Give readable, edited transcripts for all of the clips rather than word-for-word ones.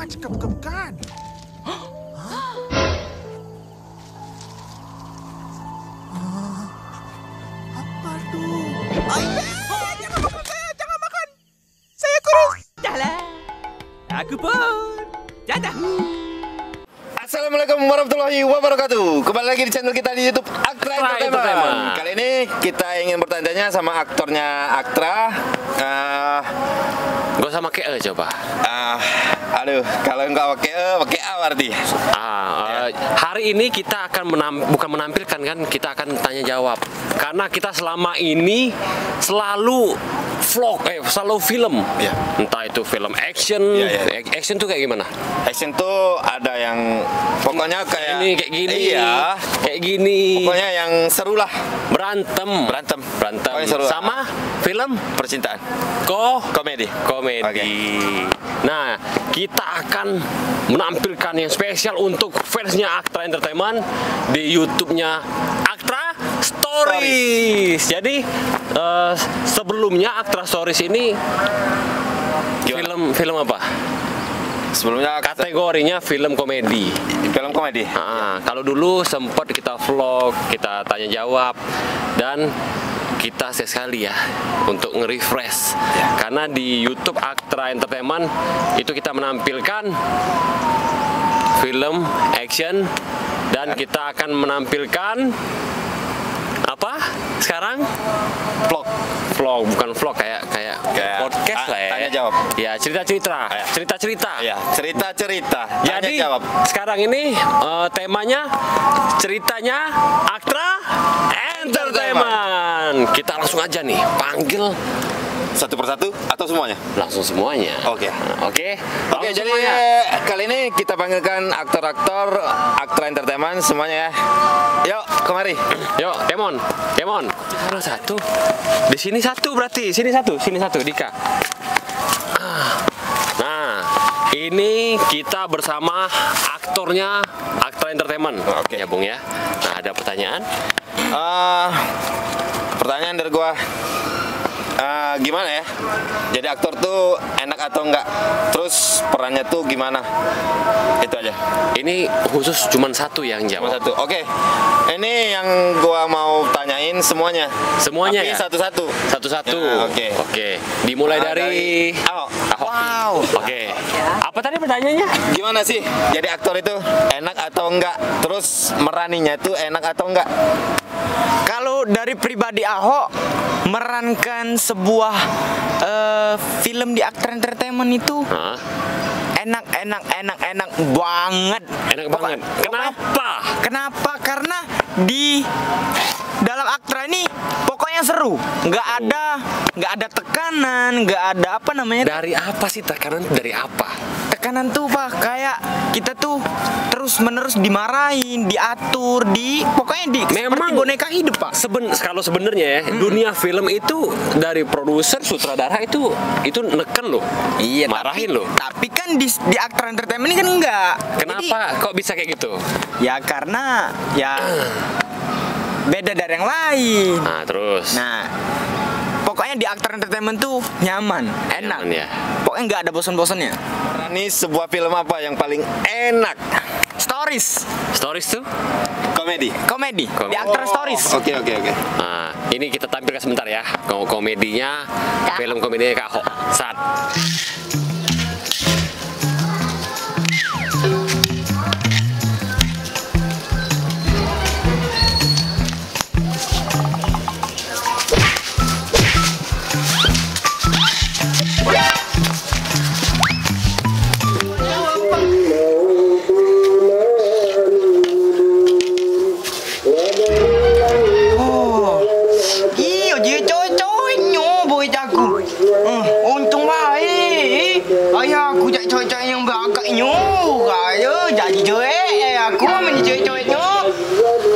cakap bukan. Apa tuh? Jangan makan. Saya kurus. Dahlah. Aku pun. Dadah. Assalamualaikum warahmatullahi wabarakatuh. Kembali lagi di channel kita di YouTube Aktra Entertainment. Kali ini kita ingin bertanya sama aktornya Aktra. Gak usah pakai E coba. Aduh, kalau nggak pakai A berarti. Hari ini kita akan bukan menampilkan kan, kita akan tanya jawab. Karena kita selama ini selalu vlog, selalu film. Ya. Entah itu film action. Action tuh kayak gimana? Action tuh ada yang pokoknya kayak ini kayak gini. Iya. Kayak gini. Pokoknya yang seru lah. Berantem. Pokoknya seru. Sama film Percintaan. komedi. Okay. Nah, kita akan menampilkan yang spesial untuk fansnya Aktra Entertainment di YouTube-nya Aktra Stories. Jadi sebelumnya Aktra Stories ini film apa? Sebelumnya Kategorinya film komedi. film komedi. Kalau dulu sempat kita vlog, kita tanya jawab, dan kita sekali ya untuk nge-refresh. Karena di YouTube Aktra Entertainment itu kita menampilkan film action, dan kita akan menampilkan apa sekarang? Vlog, bukan vlog, kayak podcast lah ya. Tanya jawab. Ya, cerita-cerita. Ya, cerita-cerita. Jadi Tanya jawab. sekarang ini temanya ceritanya Aktra Entertainment. Kita langsung aja nih panggil Satu persatu atau semuanya? langsung semuanya. Oke. Oke, Jadi semuanya. kali ini kita panggilkan aktor-aktor Aktra Entertainment semuanya ya. Yuk, kemari. Yuk, Temon. Ada satu. Di sini satu berarti. Sini satu, Dika. Nah, ini kita bersama aktornya Aktra Entertainment. Oke. Ya, Bung ya. Nah, ada pertanyaan? Pertanyaan dari gua. Gimana ya? Jadi aktor tuh enak atau enggak? Terus perannya tuh gimana? Itu aja. Ini khusus cuman satu yang Cuma jawab. satu. Oke. Ini yang gua mau tanyain semuanya. Semuanya Tapi ya? satu-satu. Satu-satu. Ya, oke. Dimulai dari Ahok. Wow. Oke. Apa tadi pertanyaannya? Gimana sih? Jadi aktor itu enak atau enggak? Terus meraninya itu enak atau enggak? Kalau dari pribadi Ahok merankan sebuah film di Aktra Entertainment itu Hah? enak banget. Enak banget. Kenapa? Karena di dalam Aktra ini pokoknya seru. Nggak ada tekanan, nggak ada apa namanya. Dari apa sih tekanan? Dari apa? Tekanan tuh Pak, kayak kita tuh terus menerus dimarahin, diatur, pokoknya seperti boneka hidup Pak. Kalau sebenarnya ya, dunia film itu dari produser, sutradara itu neken loh. Iya, marahin loh. Tapi kan di Aktra Entertainment ini kan enggak. Kenapa kok bisa kayak gitu? Ya karena ya beda dari yang lain. Nah, terus. Nah, pokoknya di Aktra Entertainment tuh nyaman, enak. Nyaman ya. Pokoknya nggak ada bosan-bosannya. Ini sebuah film apa yang paling enak? Stories Tuh? Komedi. di Aktra Stories. Oke. Nah, ini kita tampilkan sebentar ya. Komedinya, film komedinya Kak Ho. Saat. Iyo, dia coy-coynya boy jago. Untung baik. Ayah aku jak coy-coy yang bagaknya. Kaya jadi cuek. Aku menjadi coy-coynya.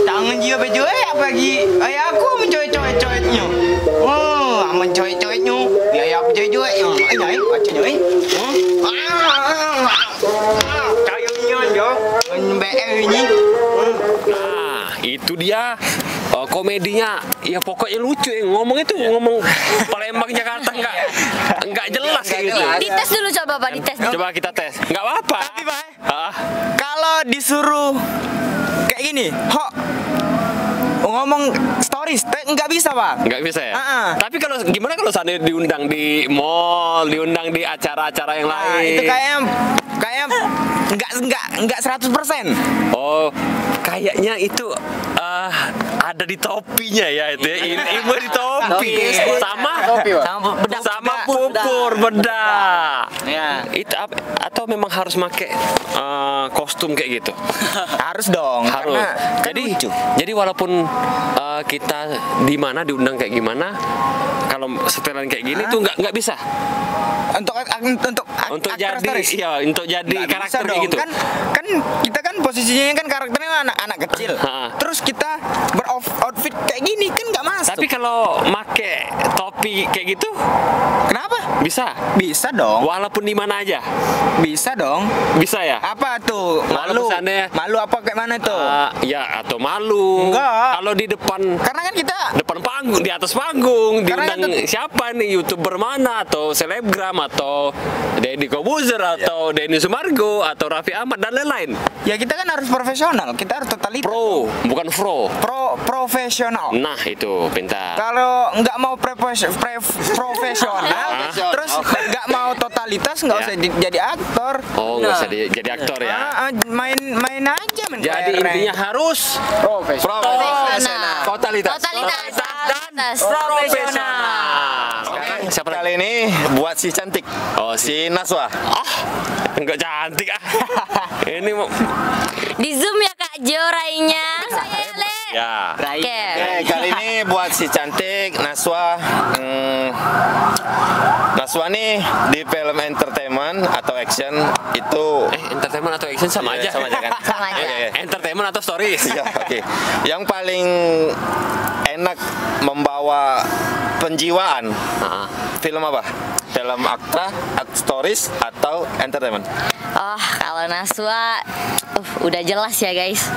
Tangan dia bercuek apa lagi? Ayah aku mencoy-coy-coynya. Aman coy-coynya. Biar aku coy-coynya. Ayah, macamnya. Cayanya je. BR ni. Nah, itu dia komedinya ya pokoknya lucu ya, ngomong itu ngomong Palembang Jakarta nggak jelas kayak gitu. Dites dulu coba Pak, dites. Coba kita tes. Nggak apa-apa. Tapi Pak, Ah, kalau disuruh kayak gini, ngomong stories, nggak bisa Pak. nggak bisa ya. Ah. Tapi kalau gimana kalau seandainya diundang di mall, diundang di acara-acara yang Nah, lain? itu kayaknya nggak 100%. Oh, kayaknya itu ada di topinya ya itu ya. Ilmu di topi. Sama bedak. sama pupur bedak. Ya. Itu atau memang harus pakai kostum kayak gitu? Harus dong. Harus. Karena kan Jadi lucu. jadi walaupun kita di mana diundang kayak gimana, kalau setelan kayak gini tuh nggak bisa. Untuk Untuk aktor jadi stories. iya, untuk jadi Nggak bisa karakter dong. kayak gitu. Kan kita kan posisinya kan karakternya anak kecil. Ha. Terus kita beroutfit kayak gini kan nggak masuk. Tapi kalau make topi kayak gitu Kenapa? bisa. Bisa dong. Walaupun di mana aja. Bisa dong. Bisa ya? Apa tuh? Walaupun Malu. seandainya- Malu apa kayak mana tuh? Ya atau malu. Enggak. Kalau di depan Karena kan kita panggung, di atas panggung Karena diundang kan siapa nih, YouTuber mana atau selebgram atau Deddy Kobuzer atau Denny Sumargo atau Raffi Ahmad dan lain-lain. ya kita kan harus profesional. Kita harus totalitas. Pro, bukan pro. Profesional. Nah, itu pintar. Kalau nggak mau profesional, terus nggak mau totalitas, nggak Ya. usah jadi aktor. Oh, nggak usah jadi aktor ya. Main aja main Jadi kelereng. intinya harus Profesional. Totalitas. Totalitas. dan profesional. Sekarang siapa lagi? Kali ini buat si cantik. Oh, Si Naswa. Enggak cantik ah. Ini mau Di Zoom ya Kak Jo rainya. Saya Le. ya. Oke. Oke, kali ini buat si cantik Naswa. Naswa nih di film entertainment atau action itu Entertainment atau action sama aja. sama aja kan? Sama aja. Oke. Entertainment atau stories? Ya, oke. Yang paling enak membawa penjiwaan film apa? Dalam akta, stories atau entertainment? Oh, kalau Naswa udah jelas ya guys.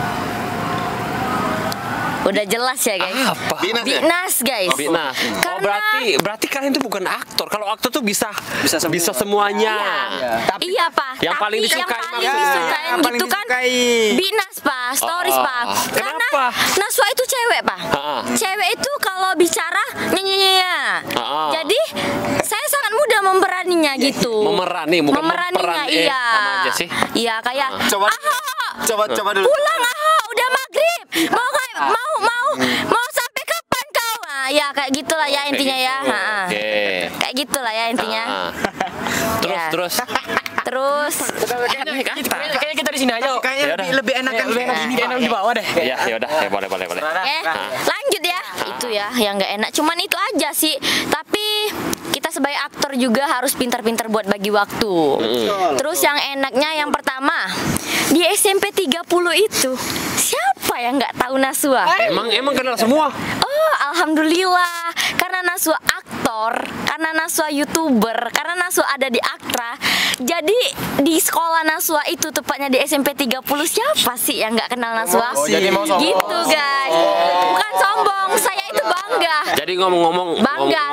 Udah jelas ya guys. Apa? Binas ya? Binas guys. Binas. Oh, Karena berarti kalian itu bukan aktor. Kalau aktor tuh bisa semuanya. iya Pak. Yang paling Tapi disukai yang paling maksudnya. disukain Yang paling gitu kan disukai. Binas Pak, stories Pak. Karena Kenapa? Naswa itu cewek Pak. Cewek itu kalau bicara nyanyi-nyanyi. Jadi saya sangat mudah memeraninya gitu. Memerani, bukan Memeraninya, memperan. iya. Sama aja sih. Iya kayak Coba dulu. pulang udah maghrib. Mau sampai kapan kau? Nah, ya kayak gitulah ya intinya ya. gitu. Ha. Oke. Kayak gitulah ya intinya. Ya. Terus. Terus Kayaknya kita di sini aja. Kayaknya Yaudah. lebih enak kan Enak di bawah deh. Ya udah, ya boleh. Oke, lanjut ya. Itu ya yang nggak enak. Cuman itu aja sih. Tapi kita sebagai aktor juga harus pintar-pintar buat bagi waktu. Terus yang enaknya yang pertama di SMP 30 itu siapa yang nggak tahu Naswa? Emang kenal semua. Oh, alhamdulillah. Karena Naswa aktor, karena Naswa YouTuber, karena Naswa ada di Aktra. Jadi di sekolah Naswa itu tepatnya di SMP 30 siapa sih yang nggak kenal Naswa? jadi mau sombong. Gitu guys. Bukan sombong, saya itu bangga. Jadi ngomong-ngomong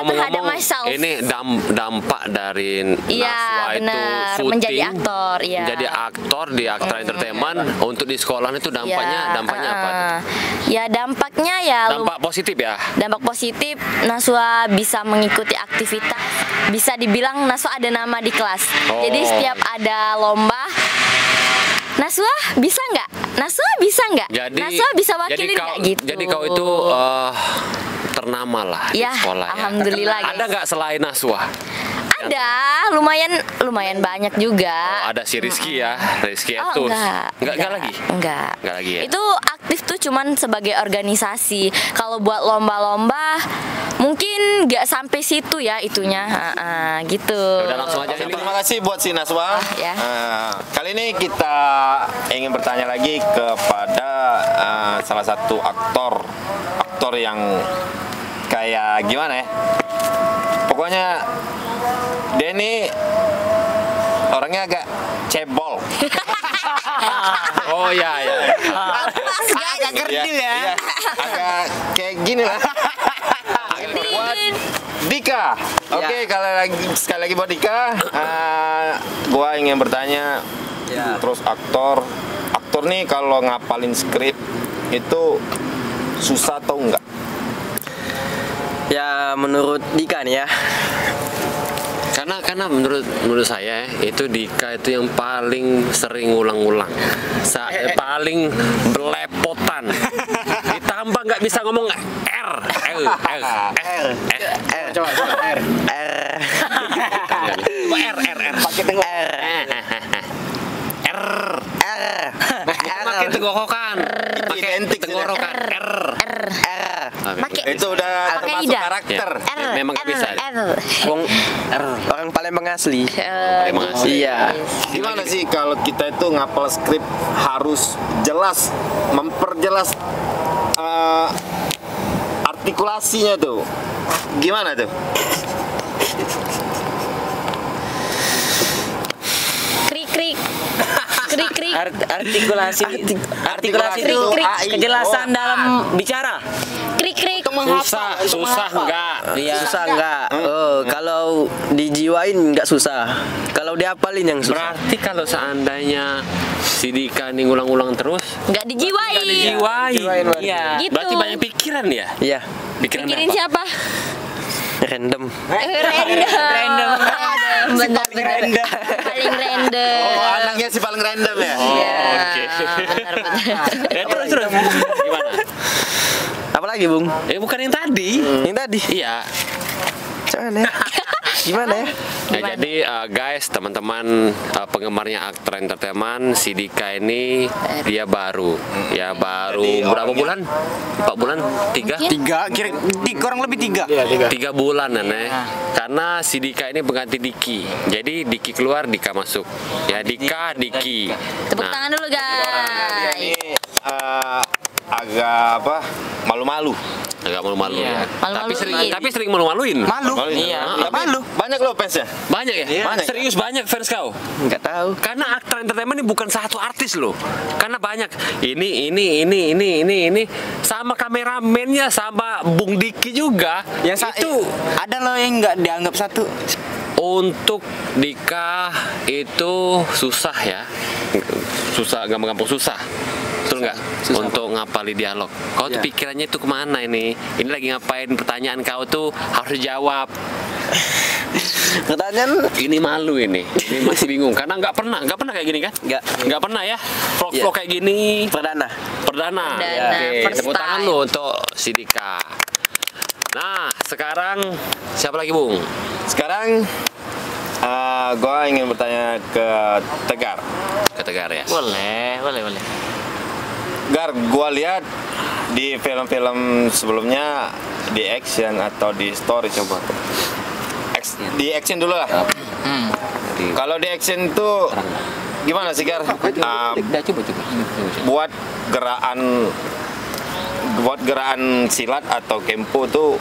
terhadap myself. ini dampak dari Iya, Naswa itu benar. syuting Menjadi aktor, iya. menjadi aktor di Aktra Entertainment untuk di sekolah itu dampaknya apa? Ya dampaknya ya Dampak positif ya. dampak positif. Naswa bisa mengikuti aktivitas, bisa dibilang Naswa ada nama di kelas. Jadi setiap ada lomba, Naswa bisa nggak? Naswa bisa nggak? Naswa bisa wakilin nggak gitu? Jadi kau itu ternama lah di Ya, sekolah ya. alhamdulillah, guys. Ada nggak selain Naswa? Ada, lumayan banyak juga. Ada si Rizky ya, Rizky Oh, Etus. enggak lagi? Enggak. Enggak lagi ya? Itu aktif tuh cuman sebagai organisasi. Kalau buat lomba-lomba mungkin nggak sampai situ ya itunya. Gitu. Udah langsung aja. Terima kasih buat si Naswa. ya. Kali ini kita ingin bertanya lagi kepada salah satu aktor yang kayak gimana ya? Pokoknya dia ini orangnya agak cebol. Oh ya ya. Agak kerdil ya. Iya, agak kayak gini lah. Buat Dika. Oke, sekali lagi buat Dika, gua ingin bertanya. Terus aktor nih kalau ngapalin skrip itu susah atau enggak? Ya menurut Dika nih ya. Karena menurut saya itu Dika itu yang paling sering ulang-ulang, paling belepotan, ditambah nggak bisa ngomong R. Coba R. Pakai pakai tenggorokan, pakai tenggorokan R. Itu udah termasuk karakter. Memang nggak bisa. Orang Palembang asli. Iya. Gimana sih kalau kita itu ngapal skrip harus jelas, memperjelas artikulasinya tuh. Gimana tuh? Krik. Artikulasi itu kejelasan dalam bicara. Krik. Susah enggak? Iya. Susah enggak? Oh, kalau dijiwain enggak susah. Kalau diapalin yang susah. Berarti kalau seandainya si Dika nih ngulang-ulang terus, Nggak dijiwai. Iya. Gitu. berarti banyak pikiran ya? Iya, Pikiran Pikirin apa? siapa? random. Random. Benar. Paling random. Oh, anaknya si paling random ya? Iya. Oke. Benar. Terus gimana? Apalagi, Bung? Bukan yang tadi. Yang tadi. Iya. Gimana ya? Gimana ya? Nah, jadi guys, teman-teman penggemarnya Aktor Entertainment, si Dika ini dia baru berapa bulan? 4 bulan? 3? Kurang lebih 3. 3 bulan Nene. Karena si Dika ini pengganti Diki. Jadi Diki keluar, Dika masuk. Ya Dika, Diki. Tepuk tangan dulu, guys. Ini agak malu-malu. Agak malu-malu ya. Malu-maluin. Tapi sering malu-maluin. Malu. Iya. Malu. Banyak loh fansnya. Banyak ya? Banyak. Serius banyak fans kau? Enggak tahu. Karena Aktor Entertainment ini bukan satu artis loh. Karena banyak. Ini. Sama kameramennya, sama Bung Diki juga. Itu ada loh yang nggak dianggap satu. Untuk Dika itu susah ya. Susah, gampang-gampang susah. Betul nggak? Untuk ngapali dialog. Kau tuh pikirannya itu kemana ini? Ini lagi ngapain? Pertanyaan kau tuh harus jawab. Pertanyaan Ini malu ini masih bingung karena nggak pernah kayak gini kan? Nggak pernah ya vlog kayak gini. perdana. Ya, oke. first Tepuk tangan time. lo untuk si Dika. Nah sekarang siapa lagi Bung? Sekarang gua ingin bertanya ke Tegar. Ke Tegar ya. Boleh. Gar, gua lihat di film-film sebelumnya di action atau di story coba. Di action dulu lah. Kalau di action tuh gimana sih Gar? Buat gerakan silat atau kempo tuh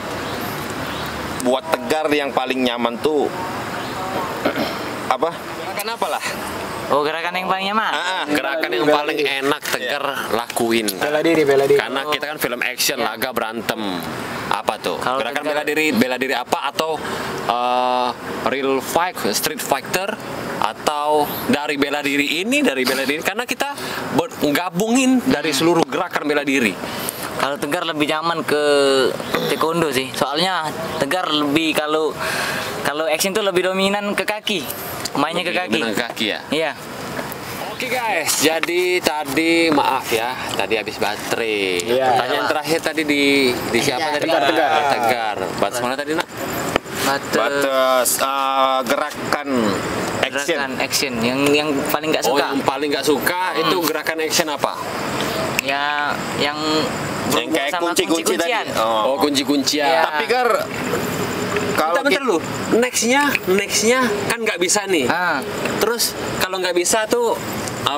buat Tegar yang paling nyaman tuh apa? Kenapa lah? Oh, gerakan yang paling nyaman. Gerakan yang paling enak Tegar lakuin. Bela diri. Karena kita kan film action, laga berantem. Apa tuh? Kalau Gerakan Tegar- bela diri apa atau real fight, street fighter atau dari bela diri karena kita gabungin dari seluruh gerakan bela diri. Kalau Tegar lebih nyaman ke taekwondo sih. Soalnya Tegar lebih kalau action tuh lebih dominan ke kaki. Mainnya ke kaki. Dengan kaki ya. Iya. Oke guys, jadi tadi maaf ya, tadi habis baterai. Pertanyaan terakhir tadi di siapa tadi? Tegar. Batas mana tadi nak? Batas gerakan action. Gerakan action yang paling nggak suka. Yang paling nggak suka itu gerakan action apa? Ya yang Yang kayak sama kunci-kunci tadi. kunci-kuncian. Oh, kunci-kuncian. Ya. Tapi Gar, kalau Bentar lu. Nextnya kan nggak bisa nih. Terus kalau nggak bisa tuh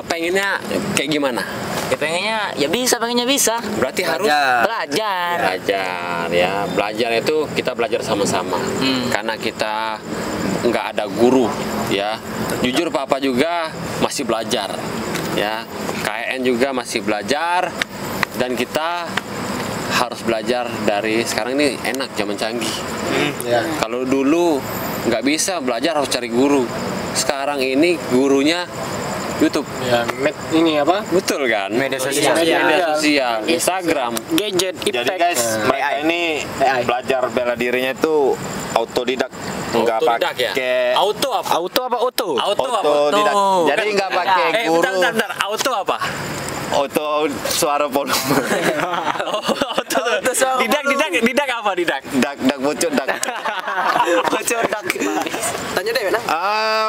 pengennya kayak gimana? Ya pengennya bisa. Berarti harus Belajar. ya. Belajar itu kita belajar sama-sama. Karena kita nggak ada guru ya. Jujur Papa juga masih belajar ya. KN juga masih belajar, dan kita harus belajar dari sekarang ini enak zaman canggih. Kalau dulu nggak bisa belajar harus cari guru. Sekarang ini gurunya YouTube. Ya, ini apa? Betul kan? Media sosial. Media sosial, Instagram. Gadget, Jadi iptek. guys, mereka ini belajar bela dirinya itu autodidak, nggak Autodidak ya? pakai Auto apa? Auto apa auto? Auto apa? autodidak. Jadi nggak pakai guru. Bentar. Auto apa? Auto suara volume. Auto. Didak apa didak? Dak bocor dak. Tanya deh, Nang.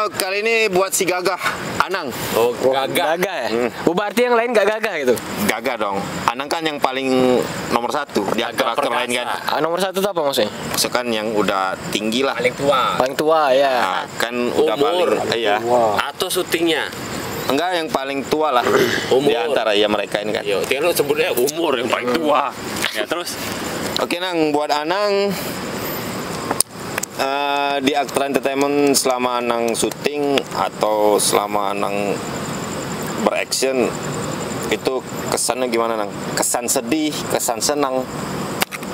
Kali ini buat si Gagah, Anang. Oh, gagah. Gagah ya? Oh, berarti yang lain gak gagah gitu? Gagah dong. Anang kan yang paling nomor 1 di aktor-aktor lain kan. Nomor 1 itu apa maksudnya? Maksudnya kan yang udah tinggi lah. Paling tua ya. Nah, kan udah Umur. paling iya. Atau syutingnya? Enggak, yang paling tua lah. Umur. Di antara ya mereka ini kan. Yo, tinggal lu sebutnya umur yang paling tua. Ya terus Oke Nang, buat Anang di Aktor Entertainment selama Anang syuting atau selama Anang beraction itu kesannya gimana Nang? Kesan sedih, kesan senang,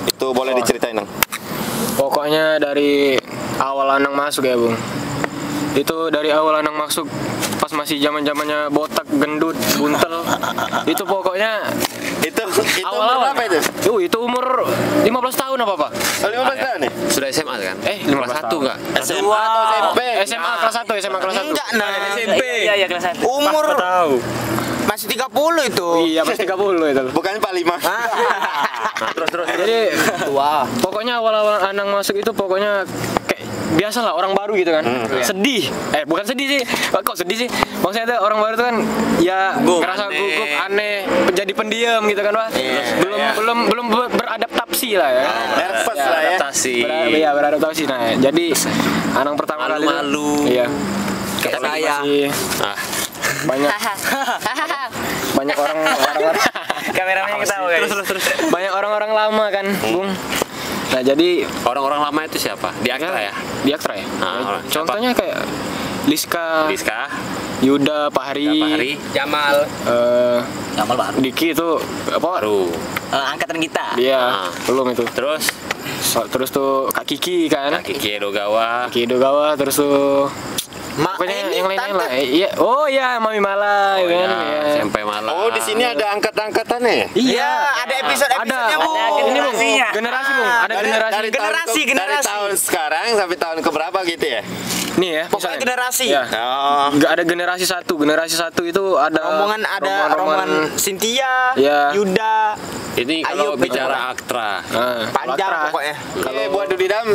itu boleh diceritain Nang? Pokoknya dari awal Anang masuk ya Bung. Itu dari awal Anang masuk pas masih zamannya botak, gendut, buntel. Itu pokoknya Itu awal-awal. berapa itu? Itu umur 15 tahun apa Pak? 15 tahun nih? sudah SMA kan? 15 kelas 1 enggak? SMA atau SMP? SMA kelas 1, SMA kelas 1. Enggak, nah. SMP. Iya, kelas 1. Umur Tahu. masih 30 itu. Iya, masih 30 itu. Bukan 45. Terus. Jadi pokoknya awal-awal Anang masuk itu pokoknya kayak biasa lah orang baru gitu kan. Sedih. Bukan sedih sih. Kok sedih sih? Maksudnya tuh orang baru tuh kan ya ngerasa gugup, aneh, jadi pendiam gitu kan, Pak. Belum beradaptasi lah ya. Nervous lah ya. Adaptasi. Beradaptasi. Nah, jadi Anang pertama kali tuh- Malu-malu. Iya. Kayak Apalagi saya. masih Ah, banyak orang-orang Kameramennya ketawa guys. terus. banyak orang-orang lama kan, Bung. Nah, jadi Orang-orang lama itu siapa? Di Aktra ya? di Aktra ya. Ah, siapa? Contohnya kayak Liska, Rizka, Yuda, Pak Hari, Jamal, Jamal baru. Diki itu apa? baru. Angkatan kita. Dia Ah. belum itu. Terus Terus tuh Kak Kiki kan, Kiki Edogawa. Kiki Dogawa, terus tuh Mak pokoknya ini yang lain-lain tante. lah. Iya, oh iya, Mami Mala, Oh, kan. ya, Iya. SMP Malang. Oh, di sini ada angkat-angkatannya ya? Iya, ada episode-episodenya, ada. Bu. Ini Bung, generasinya. generasi Bung, ada generasi. Dari tahun sekarang sampai tahun keberapa gitu ya? Nih ya, Pokoknya misalnya. generasi. Ya. Oh. Nggak ada generasi satu. Generasi satu itu ada Rombongan Cynthia, Ya. Yuda, Ini kalau Ayub, bicara Aktra. panjang Aktra. pokoknya. Kalau buat Dudidam,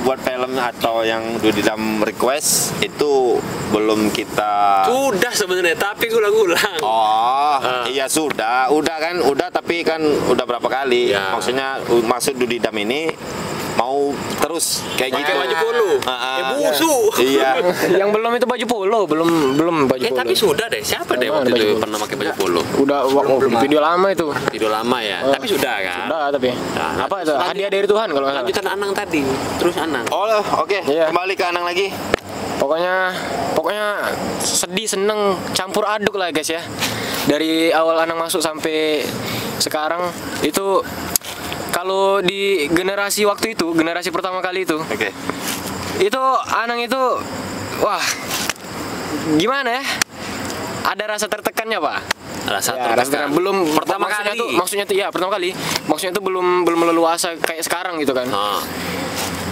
buat film atau yang Dudidam request itu belum kita. Sudah sebenarnya, tapi ulang-ulang. Oh, iya sudah kan, udah tapi kan udah berapa kali. Ya. Maksudnya maksud Dudidam ini mau terus kayak gitu. Pakai baju polo. Busuk. Iya. Yang belum itu baju polo, belum baju polo. Tapi sudah deh. Siapa deh Mana waktu baju itu polo? pernah pakai baju polo? Udah video lama itu. Video lama ya. Tapi sudah kan. Udah tapi. Nah, Apa itu? Hadiah dari Tuhan kalau nggak salah. Lanjutan Anang tadi. Terus Anang. Oh, oke. Iya. Kembali ke Anang lagi. Pokoknya sedih, seneng, campur aduk lah guys ya. Dari awal Anang masuk sampai sekarang itu kalau di generasi waktu itu, generasi pertama kali itu, Oke. itu Anang itu wah gimana ya? Ada rasa tertekannya, Pak. Rasa Ya, rasa tertekan. tertekan. Belum Pertama maksudnya kali. tuh, maksudnya tuh ya pertama kali. Maksudnya tuh belum leluasa kayak sekarang gitu kan. Ah.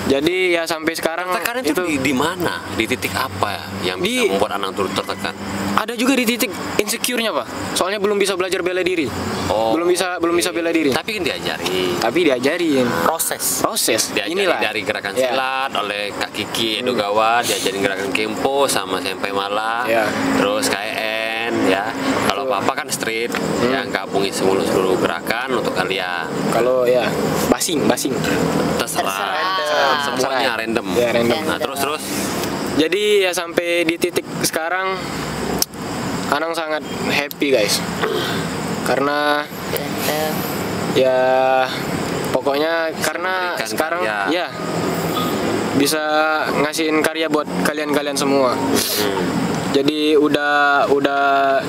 Jadi ya sampai sekarang Tertekan itu di mana? Di titik apa yang bisa Di- membuat Anang turut tertekan? ada juga di titik insecure-nya, Pak. Soalnya belum bisa belajar bela diri. Oh. Belum bisa bela diri. Tapi kan diajari. Tapi diajarin Proses. proses. Diajari Inilah dari gerakan Ya. silat oleh Kak Kiki Edogawa, diajarin gerakan kempo sama SMP Malang, Ya. terus KN ya. Kalau Papa kan street, yang gabungin seluruh gerakan untuk kalian. Kalau ya basing. Terserah. Semuanya Terserah. random. Ya, random. Nah, terus Jadi ya sampai di titik sekarang Anang sangat happy guys. Karena ya pokoknya karena memberikan sekarang karya. ya bisa ngasihin karya buat kalian-kalian semua. Jadi udah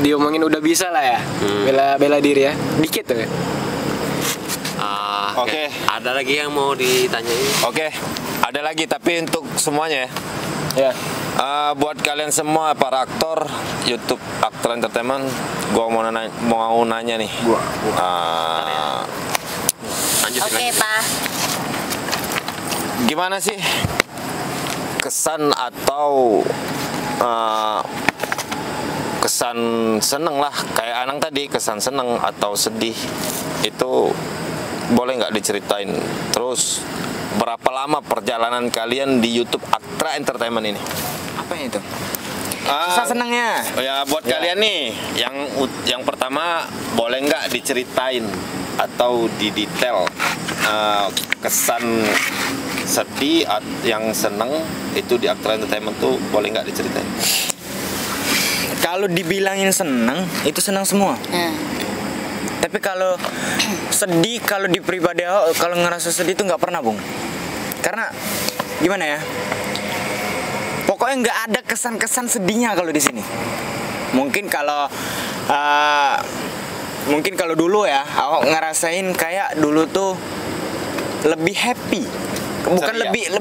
diomongin udah bisa lah ya. Bela diri ya. Dikit tuh. Oke. Ada lagi yang mau ditanyain? Oke, ada lagi tapi untuk semuanya ya. Ya. Buat kalian semua para aktor YouTube Aktor Entertainment, gua mau nanya nih. Lanjutin Oke, lagi. Pak. Gimana sih kesan atau kesan seneng lah, kayak Anang tadi, kesan seneng atau sedih itu boleh nggak diceritain? Terus berapa lama perjalanan kalian di YouTube Aktra Entertainment ini? Apa itu? Susah senangnya. Ya buat kalian nih, yang pertama boleh nggak diceritain atau didetail kesan sedih yang seneng itu di Aktra Entertainment tuh boleh nggak diceritain? Kalau dibilangin senang, itu senang semua. Tapi kalau sedih, kalau di pribadi aku, kalau ngerasa sedih itu nggak pernah, Bung. Karena gimana ya? Pokoknya nggak ada kesan-kesan sedihnya kalau di sini. Mungkin kalau dulu ya, aku ngerasain kayak dulu tuh lebih happy.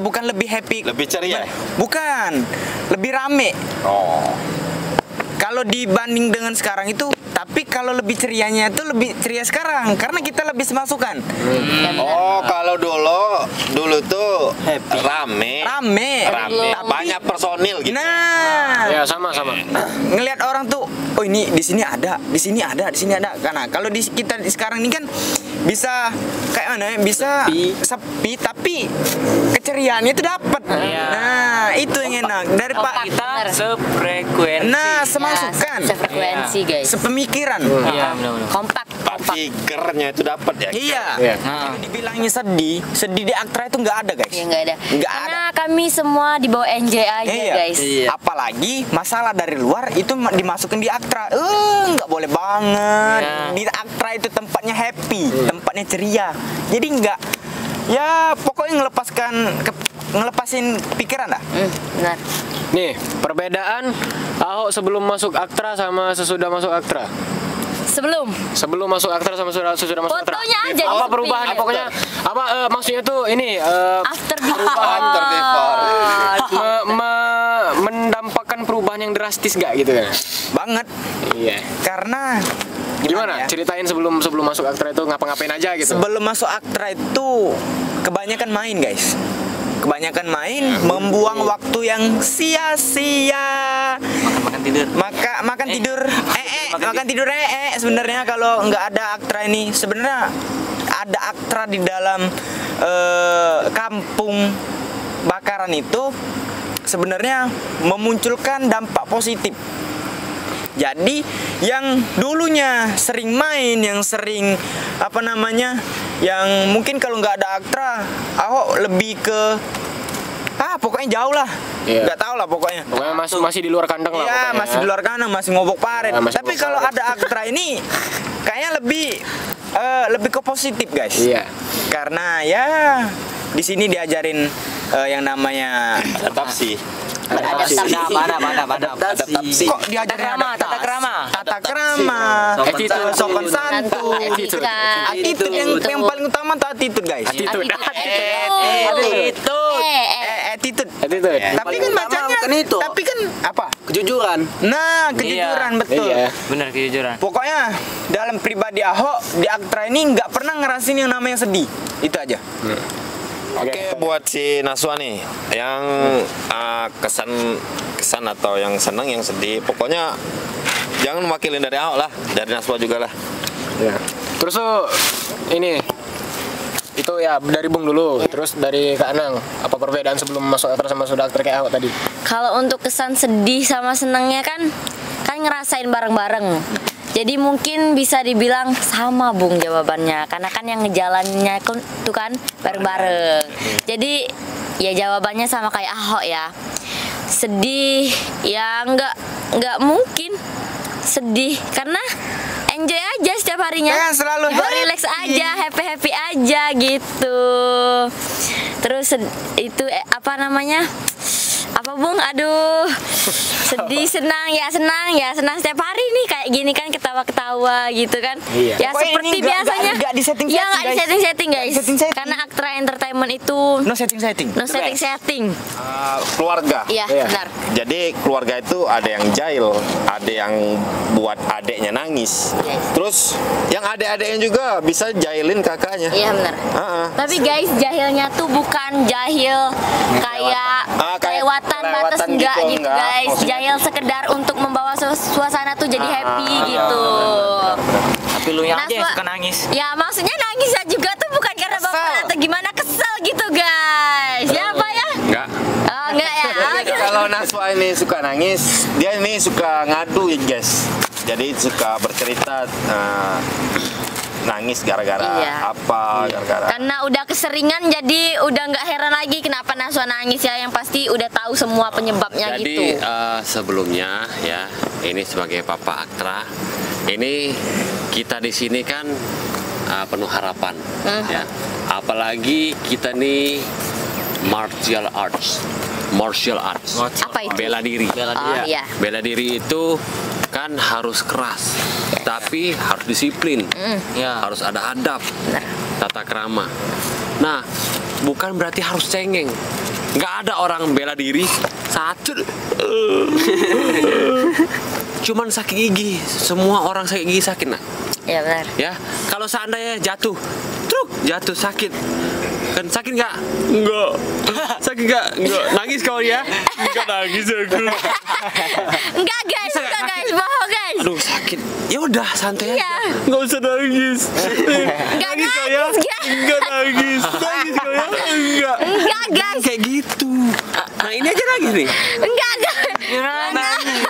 Bukan lebih happy. Lebih ceria. Bukan, lebih rame. Oh. Kalau dibanding dengan sekarang itu, tapi kalau lebih cerianya itu lebih ceria sekarang karena kita lebih semasukan. Oh, kalau dulu tuh rame. Banyak personil gitu. Nah, Ya sama. ngelihat orang tuh, oh ini di sini ada. Karena kalau kita sekarang ini kan bisa kayak mana ya? Bisa sepi tapi keceriaannya itu dapat. Nah, itu yang enak dari Pak. Kita sefrekuensi. Nah, semasukan. Sefrekuensi, guys. Sepemikiran. Iya, benar-benar. Kompak. Figurnya itu dapat ya. Iya. Nah. Kalau dibilangnya sedih di Aktra itu nggak ada, guys. Ya nggak ada. Nggak Karena kami semua di bawah NJ aja, Iya. guys. Apalagi masalah dari luar itu dimasukin di Aktra. Nggak boleh banget. Iya. Di Aktra itu tempatnya happy, tempatnya ceria. Jadi nggak, ya pokoknya ngelepasin pikiran lah. Benar. Nih, perbedaan Ahok sebelum masuk Aktra sama sesudah masuk Aktra. Sebelum masuk Aktra sama sesudah masuk Aktra. Fotonya aja Apa di perubahan? samping. Pokoknya apa maksudnya tuh ini After Perubahan before. mendampakkan perubahan yang drastis gak gitu kan? Banget. Iya. Karena Gimana? ya? Ceritain sebelum masuk Aktra itu ngapa-ngapain aja gitu. Sebelum masuk Aktra itu kebanyakan main, guys. Kebanyakan main, membuang waktu yang sia-sia. Makan tidur. Makan tidur sebenarnya kalau nggak ada Aktra ini, sebenarnya ada Aktra di dalam kampung Bakaran itu sebenarnya memunculkan dampak positif. Jadi yang dulunya sering main, yang sering yang mungkin kalau nggak ada Aktra, Ahok lebih ke pokoknya jauh lah. Iya. Nggak tahu lah pokoknya. Pokoknya masih di luar kandang lah. Iya, pokoknya. masih di luar kandang, masih ngobok paret. Nah, masih Tapi ngobok kalau paret. ada Aktra ini kayaknya lebih ke positif, guys. Iya. Karena ya di sini diajarin yang namanya Adaptasi. Adaptasi. kok diajarin Tata krama. sopan santun. Attitude yang paling utama tuh attitude, guys. Attitude. Attitude. Attitude. Tapi kan bacanya tapi kan apa? Kejujuran. Nah, kejujuran betul. Iya. Benar, kejujuran. Pokoknya dalam pribadi Ahok di Aktra ini nggak pernah ngerasin yang namanya sedih. Itu aja. Oke, buat si Naswa nih, yang kesan atau yang senang, yang sedih, pokoknya jangan mewakilin dari Ahok lah, dari Naswa juga lah. Ya. Terus tuh ini itu ya dari Bung dulu, terus dari Kak Anang, apa perbedaan sebelum masuk Aktra sama sudah Aktra kayak Ahok tadi? Kalau untuk kesan sedih sama senangnya kan ngerasain bareng-bareng. Jadi mungkin bisa dibilang sama, Bung, jawabannya. Karena kan yang ngejalannya tuh kan bareng-bareng. Jadi ya jawabannya sama kayak Ahok ya. Sedih ya nggak mungkin sedih karena enjoy aja setiap harinya. Kan selalu relax aja, happy aja gitu. Terus itu Apa Bung? Aduh, sedih, senang setiap hari nih kayak gini kan, ketawa-ketawa gitu kan. Iya. Ya Pokoknya seperti ini nggak- biasanya. nggak di-setting-setting, Ya nggak guys. di-setting-setting guys. Nggak di-setting-setting. Karena Aktra Entertainment itu No setting-setting. no setting-setting. Keluarga. Iya, Iya. benar. Jadi keluarga itu ada yang jahil, ada yang buat adeknya nangis. Yes. Terus yang adek-adeknya juga bisa jahilin kakaknya. Iya benar. Heeh. Tapi guys, jahilnya tuh bukan jahil kayak kayak kelewatan batas kelewatan enggak gitu, gitu enggak. guys. Maksudnya- Jahil sekedar untuk membawa suasana tuh jadi happy gitu. Tapi lu yang aja yang Naswa- suka nangis. Ya maksudnya nangisnya juga tuh bukan karena baper atau gimana, kesel gitu guys. Ya apa ya? Enggak. Oh enggak ya. Oh, gitu. Kalau Naswa ini suka nangis, dia ini suka ngadu ya guys. Jadi suka bercerita nangis gara-gara Iya. apa, gara-gara Karena udah keseringan jadi udah nggak heran lagi kenapa Naswa nangis ya, yang pasti udah tahu semua penyebabnya Jadi gitu. sebelumnya ya, ini sebagai Papa Aktra, ini kita di sini kan penuh harapan ya. Apalagi kita nih martial arts. Apa itu? Bela diri. Oh iya. Bela diri itu kan harus keras, tapi harus disiplin. Ya. Harus ada adab, tata krama. Nah, bukan berarti harus cengeng. Nggak ada orang bela diri satu cuman sakit gigi. Semua orang sakit gigi sakit, nah. Iya benar. Ya, kalau seandainya jatuh, jatuh sakit. Kan sakit nggak? Enggak. Sakit nggak? Enggak. Nangis kau ya? Enggak nangis aku. Enggak guys, bohong guys. Aduh sakit. Ya udah santai Iya. aja. Enggak usah nangis. Enggak Nangis kau ya? nangis, guys. Enggak nangis. Nangis kau ya? Enggak. Enggak guys. Kayak gitu. Nah ini aja nangis nih. Enggak guys.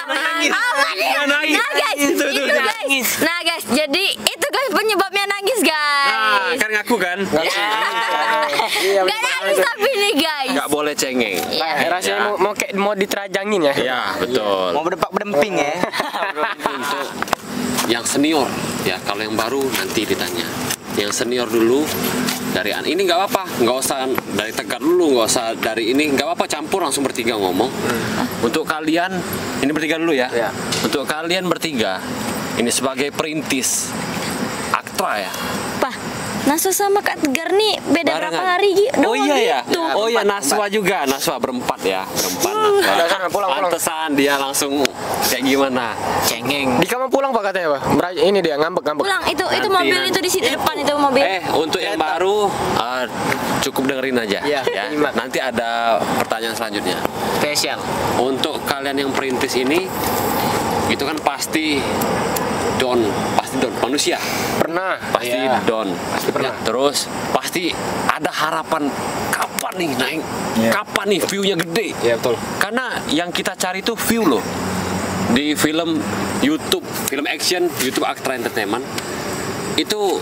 nangis. Apa nih? Jangan nangis. Nah guys, Itu, itu jangan guys. Nah guys, jadi itu guys penyebabnya nangis Nah, guys. kan ngaku kan? Enggak nangis tapi nih guys. Enggak boleh cengeng. Iya. Rasanya mau kayak mau diterajangin ya. Ya, betul. Mau berdempak-berdemping ya. Untuk yang senior ya, kalau yang baru nanti ditanya. Yang senior dulu dari ini nggak apa-apa, nggak usah dari Tegar dulu, nggak usah dari ini, nggak apa-apa, campur langsung bertiga ngomong. Untuk kalian ini bertiga dulu ya. Ya. Untuk kalian bertiga ini sebagai perintis Aktra ya. Pak, Naswa sama Kak Tegar nih beda berapa Barengan. hari Oh iya ya. gitu. Oh iya, Naswa juga, Naswa berempat ya, berempat. Udah sana, pulang. Pantesan dia langsung kayak gimana? Cengeng. Di kamar pulang Pak katanya Pak. Ini dia ngambek. Pulang itu Nanti, mobil nanti. itu di situ depan itu mobil. Untuk yang baru cukup dengerin aja Iya, ya. nyimak. Nanti ada pertanyaan selanjutnya. Spesial. Untuk kalian yang perintis ini itu kan pasti down manusia. Pernah. Pasti Iya. down. pernah. Terus pasti ada harapan kapan nih naik? Kapan nih view-nya gede? Iya betul. Karena yang kita cari itu view loh. Di film YouTube, film action, YouTube Aktra Entertainment itu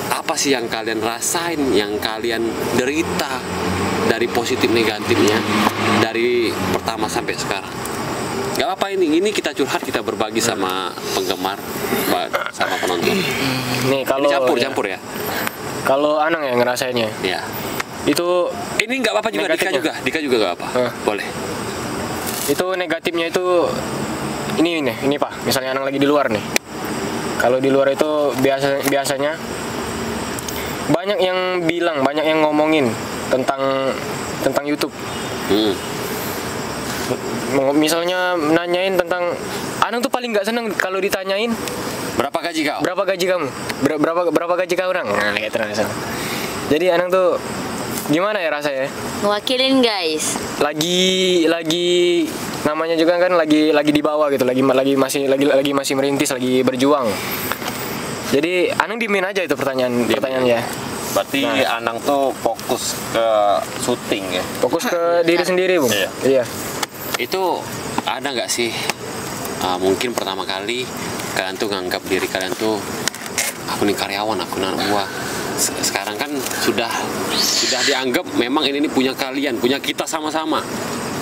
apa sih yang kalian rasain, yang kalian derita dari positif negatifnya dari pertama sampai sekarang? Gak apa ini kita curhat, kita berbagi sama penggemar, sama penonton. Nih kalau Ini campur ya. Kalau Anang yang ngerasainnya Ya. itu Ini nggak apa-apa juga, Negatifnya. Dika juga nggak apa. Boleh. itu negatifnya itu ini Pak. Misalnya Anang lagi di luar nih. Kalau di luar itu biasanya banyak yang bilang, banyak yang ngomongin tentang YouTube. Misalnya nanyain tentang Anang tuh paling nggak seneng kalau ditanyain Berapa gaji kau? berapa gaji kamu, berapa gaji kau orang. Nah, gitu rasanya. Jadi Anang tuh gimana ya rasanya? Wakilin guys. Lagi namanya juga kan lagi di bawah gitu, lagi masih merintis, lagi berjuang. Jadi Anang diemin aja itu pertanyaannya. Berarti Anang tuh fokus ke syuting ya. Fokus ke diri sendiri, Bung. Iya. Iya. Itu ada nggak sih mungkin pertama kali kalian tuh nganggap diri kalian tuh aku nih karyawan, aku anak buah. Sekarang kan sudah dianggap memang ini punya kalian, punya kita sama-sama.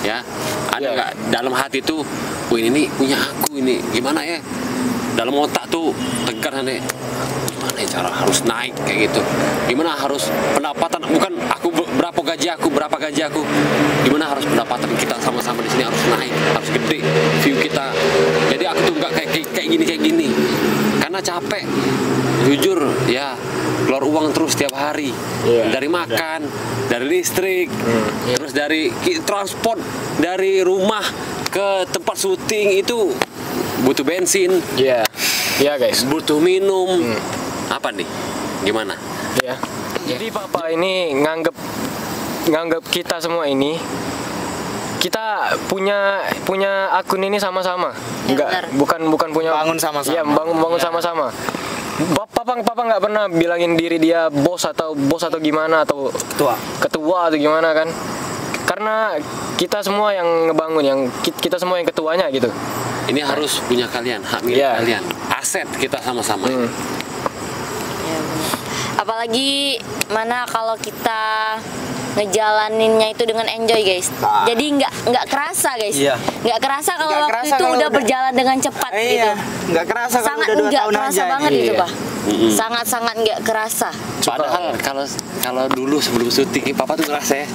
Ya. Ada nggak dalam hati tuh, ini punya aku ini. Gimana ya? Dalam otak tuh Tegar nih. Gimana ya cara harus naik kayak gitu? Gimana harus pendapatan, bukan aku berapa gaji aku, gimana harus pendapatan kita sama-sama di sini harus naik, harus gede view kita. Jadi aku tuh nggak kayak gini, karena capek, jujur ya, keluar uang terus tiap hari, dari makan, dari listrik, terus dari transport dari rumah ke tempat syuting itu butuh bensin, guys, butuh minum, apa nih, gimana? Jadi papa ini nganggap kita semua ini kita punya akun ini sama-sama. Enggak, bukan punya Bangun sama-sama. Iya, bangun sama-sama. Papa nggak pernah bilangin diri dia bos atau gimana atau ketua atau gimana kan. Karena kita semua yang ngebangun, kita semua yang ketuanya gitu. Ini harus punya kalian, hak milik kalian, aset kita sama-sama. Apalagi mana kalau kita ngejalaninnya itu dengan enjoy guys. Jadi nggak kerasa guys. Nggak kerasa kalau waktu itu udah berjalan dengan cepat gitu. Nggak kerasa kalau Sangat udah 2 nggak tahun kerasa aja. banget itu Pak. Sangat nggak kerasa. Padahal kalau dulu sebelum syuting, papa tuh ngerasa ya,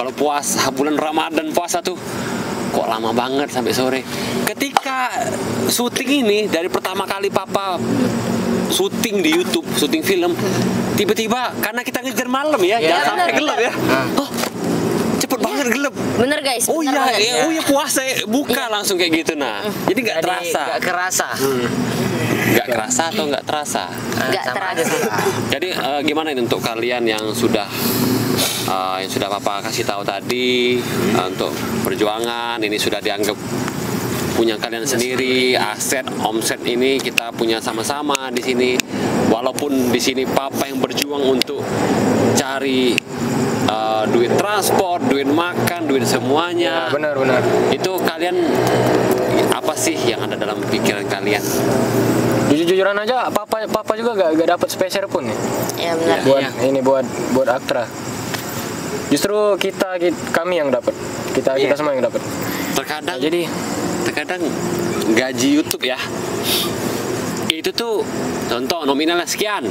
kalau puasa bulan Ramadan puasa tuh kok lama banget sampai sore. Ketika syuting ini dari pertama kali papa syuting di YouTube, syuting film, tiba-tiba karena kita ngejar malam ya, jangan sampai gelap ya. Oh, cepet banget gelap. Bener guys. Oh bener iya, banget. puasa buka langsung kayak gitu nah. Jadi nggak terasa. Nggak kerasa. Nggak kerasa atau nggak terasa? Nggak terasa. Jadi gimana ini untuk kalian yang sudah papa kasih tahu tadi, untuk perjuangan ini sudah dianggap punya kalian sendiri, aset omset ini kita punya sama-sama di sini. Walaupun di sini papa yang berjuang untuk cari duit transport, duit makan, duit semuanya. Benar. Itu kalian apa sih yang ada dalam pikiran kalian? Jujur-jujuran aja, papa juga gak dapat spesial pun ya. Ya benar. Buat Aktra. Justru kami yang dapat. Kita semua yang dapat. Terkadang Jadi gaji YouTube ya, itu tuh contoh nominalnya sekian.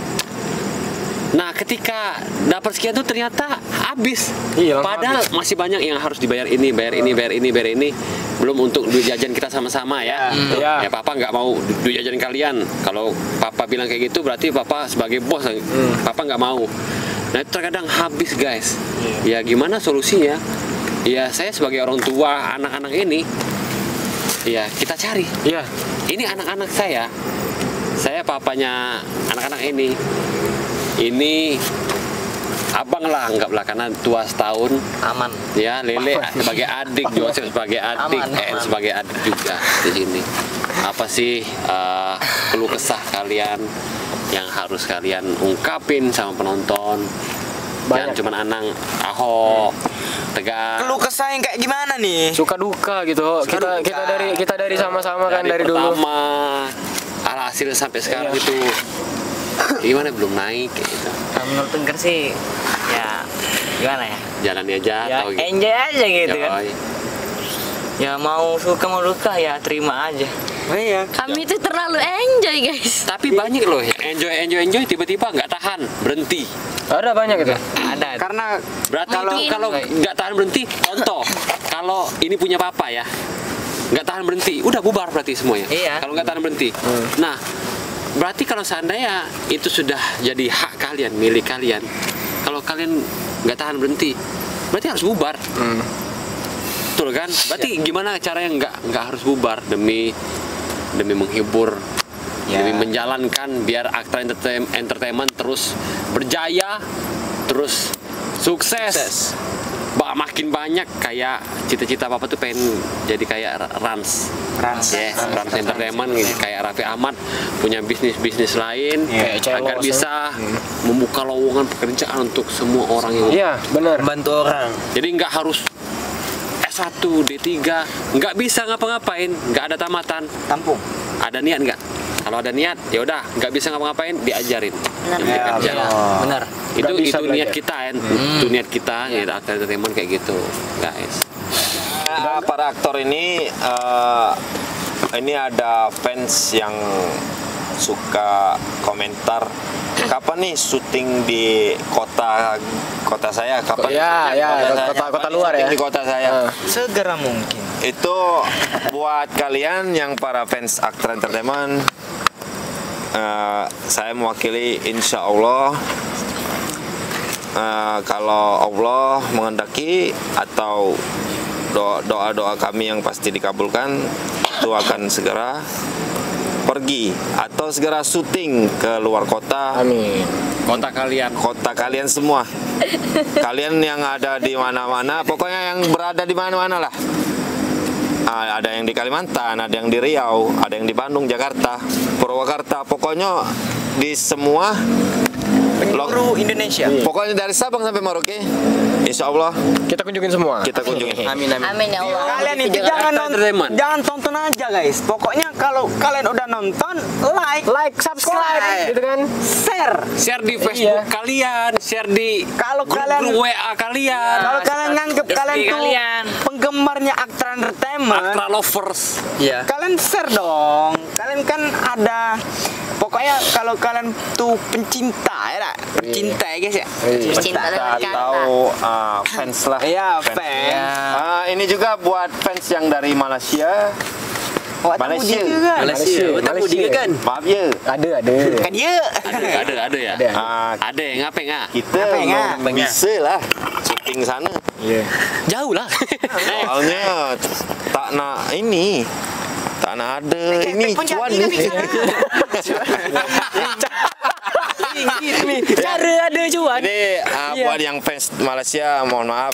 Nah ketika dapat sekian tuh ternyata habis. Padahal masih banyak yang harus dibayar ini, bayar ini. Belum untuk duit jajan kita sama-sama ya. Ya papa nggak mau duit jajan kalian. Kalau papa bilang kayak gitu berarti papa sebagai bos, papa nggak mau. Nah itu terkadang habis guys. Ya gimana solusinya? Ya saya sebagai orang tua anak-anak ini, ya kita cari. Ini anak-anak saya papanya anak-anak ini abang lah, anggaplah karena tua setahun. Aman. Ya Lele sebagai adik, Joseph sebagai adik, sebagai adik juga di sini. Apa sih keluh kesah kalian yang harus kalian ungkapin sama penonton? Jangan cuma Anang, Ahok, Tegar. Keluh kesah yang kayak gimana nih? suka duka gitu. Kita dari sama-sama kan dari dulu. Pertama, alhasil sampai sekarang itu gimana belum naik kayak gitu. Menurut Tengger sih ya gimana ya? Jalani aja Ya atau gitu. enjoy aja gitu kan. Yoi. Ya mau suka mau duka ya terima aja. Kami itu terlalu enjoy guys. Tapi banyak loh yang enjoy tiba-tiba nggak tahan berhenti. Ada banyak gitu. Ada. Karena Berarti Mungkin. kalau nggak tahan berhenti, contoh kalau ini punya papa ya, nggak tahan berhenti, udah bubar berarti semuanya. Iya. Kalau nggak tahan berhenti, nah berarti kalau seandainya itu sudah jadi hak kalian, milik kalian, kalau kalian nggak tahan berhenti, berarti harus bubar. Betul kan? Berarti gimana caranya nggak harus bubar demi menghibur, demi menjalankan biar Aktra Entertainment terus berjaya, terus sukses. Makin banyak kayak cita-cita papa tuh pengen jadi kayak Rans Entertainment kayak Raffi Ahmad punya bisnis lain agar bisa membuka lowongan pekerjaan untuk semua orang yang benar. Bantu orang. jadi nggak harus S1, D3, nggak bisa ngapa-ngapain, nggak ada tamatan. tampung. Ada niat nggak? Kalau ada niat, ya udah, nggak bisa ngapa-ngapain, diajarin. Benar. Itu bisa niat belajar. kita, itu niat kita, ya Aktra Entertainment kayak gitu, guys. Para aktor ini ada fans yang suka komentar kapan nih syuting di kota saya? Kapan? Kota luar ya. Di kota saya. Segera mungkin. Itu buat kalian yang para fans Aktra Entertainment, saya mewakili, insya Allah, kalau Allah menghendaki atau doa-doa kami yang pasti dikabulkan, itu akan segera pergi atau segera syuting ke luar kota. Amin. Kota kalian semua. Kalian yang ada di mana-mana, pokoknya yang berada di mana-mana lah. Ada yang di Kalimantan, ada yang di Riau, ada yang di Bandung, Jakarta, Purwakarta, pokoknya di semua Penjuru Indonesia. Pokoknya dari Sabang sampai Merauke, insya Allah Kita kunjungin semua. kita kunjungi. Amin amin. Amin ya Allah. Kalian itu jangan tonton aja guys. Pokoknya kalau kalian udah nonton, like, subscribe, Gitu kan? share Di Facebook kalian, share di Kalau kalian WA kalian. kalau kalian nganggep kalian tuh kalian. penggemarnya Aktra Entertainment, Aktra lovers. kalian share dong. Kalian kan ada, pokoknya kalau kalian tuh pencinta ya, pencinta ya guys ya. Cinta dengan kata. Atau fans lah. Iya, Fans. fans. Ini juga buat fans yang dari Malaysia. Oh, Malaysia. Malaysia kan? Maaf ya. Ada. Kan dia. Ada ya. Ada. Ada yang ngapeng ah. Kita belum bisa lah syuting sana. Jauh lah. Soalnya tak nak ini. Tak nak ada ini cuan nih. Cara ada cuan. Jadi buat yang fans Malaysia, mohon maaf,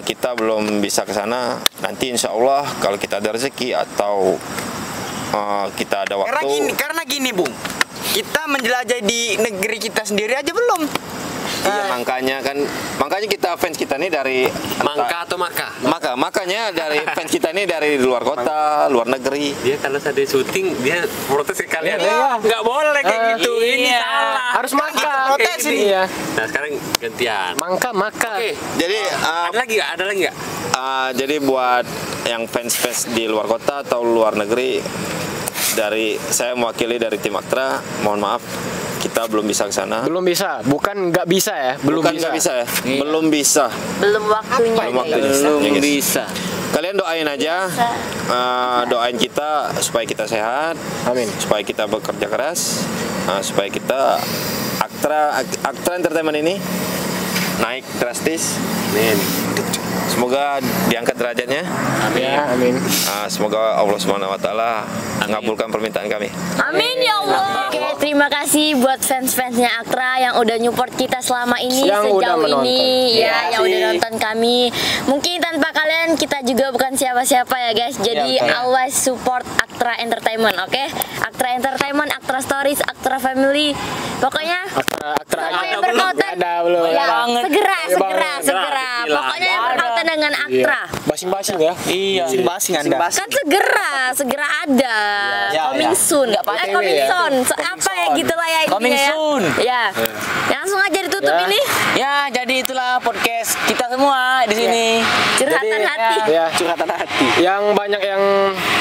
kita belum bisa ke sana. Nanti insya Allah kalau kita ada rezeki atau kita ada waktu. Karena gini Bung, kita menjelajahi di negeri kita sendiri aja belum. Iya, makanya kita fans kita nih dari Mangka atau Maka? makanya dari fans kita nih dari luar kota, luar negeri. Dia kalau ada syuting dia protes ke kalian. Nggak boleh kayak gitu. Ini salah. Harus Maka. Protes ini. Iya. Nah sekarang gantian. Maka. Oke. Jadi Ada lagi nggak? jadi buat yang fans di luar kota atau luar negeri, saya mewakili dari tim Aktra, mohon maaf kita belum bisa ke sana. Belum bisa, bukan nggak bisa ya. Bukan nggak bisa ya. Belum bisa. Belum waktunya. Belum waktunya. Belum Ya, guys. bisa. Kalian doain aja, doain kita supaya kita sehat, Amin. supaya kita bekerja keras, supaya kita Aktra Entertainment ini naik drastis. Amin. Semoga diangkat derajatnya. Ya, amin. Semoga Allah Subhanahu wa taala mengabulkan permintaan kami. Amin ya Allah. Oke, terima kasih buat fans-fansnya Aktra yang udah support kita selama ini, Yang udah sejauh menonton. ini yang udah nonton kami. Mungkin tanpa kalian kita juga bukan siapa-siapa ya guys. Jadi always support Aktra Entertainment, oke? Aktra Entertainment, Aktra Stories, Aktra Family. Pokoknya Aktra semua yang berkaitan ada belum. ya, segera. Gila. Pokoknya yang berkaitan dengan Aktra. Basing-basing ya. Iya. Basing Anda. Kan segera ada. Coming soon. Coming soon. Apa ya gitulah ya intinya Coming ya. soon. Ya. Langsung aja ditutup ini. Ya, jadi itulah podcast kita semua di sini. Curhatan hati. Ya, curhatan hati. Yang banyak yang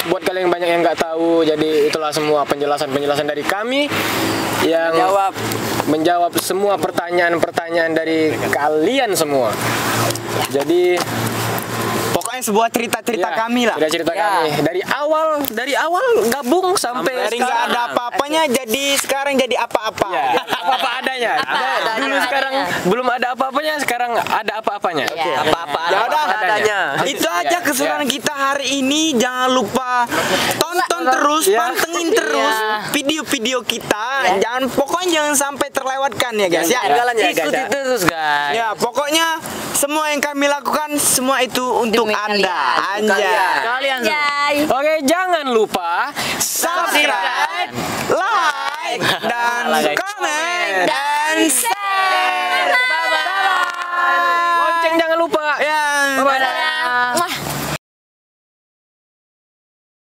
buat kalian yang banyak yang nggak tahu, jadi itulah semua penjelasan dari kami yang menjawab semua pertanyaan dari kalian semua. Jadi Pokoknya sebuah cerita-cerita kami lah. cerita kami dari awal gabung sampai Dari nggak ada apa-apanya jadi sekarang jadi apa-apa. apa adanya. Dulu sekarang belum ada apa-apanya, sekarang ada apa-apanya. Oke. Apa-apa Ya udah, adanya. itu aja keseruan kita hari ini. Jangan lupa tonton terus, pantengin terus video-video kita. Pokoknya jangan sampai terlewatkan ya guys. Ya, Ikuti terus guys. ya pokoknya semua yang kami lakukan semua itu untuk Demi Anda. kalian. Anjay. Kalian semua. Anjay. Oke, jangan lupa Subscribe, like, dan komen, dan share. Bye-bye. lonceng, jangan lupa. Ya. Bye-bye. Dadah. Wah.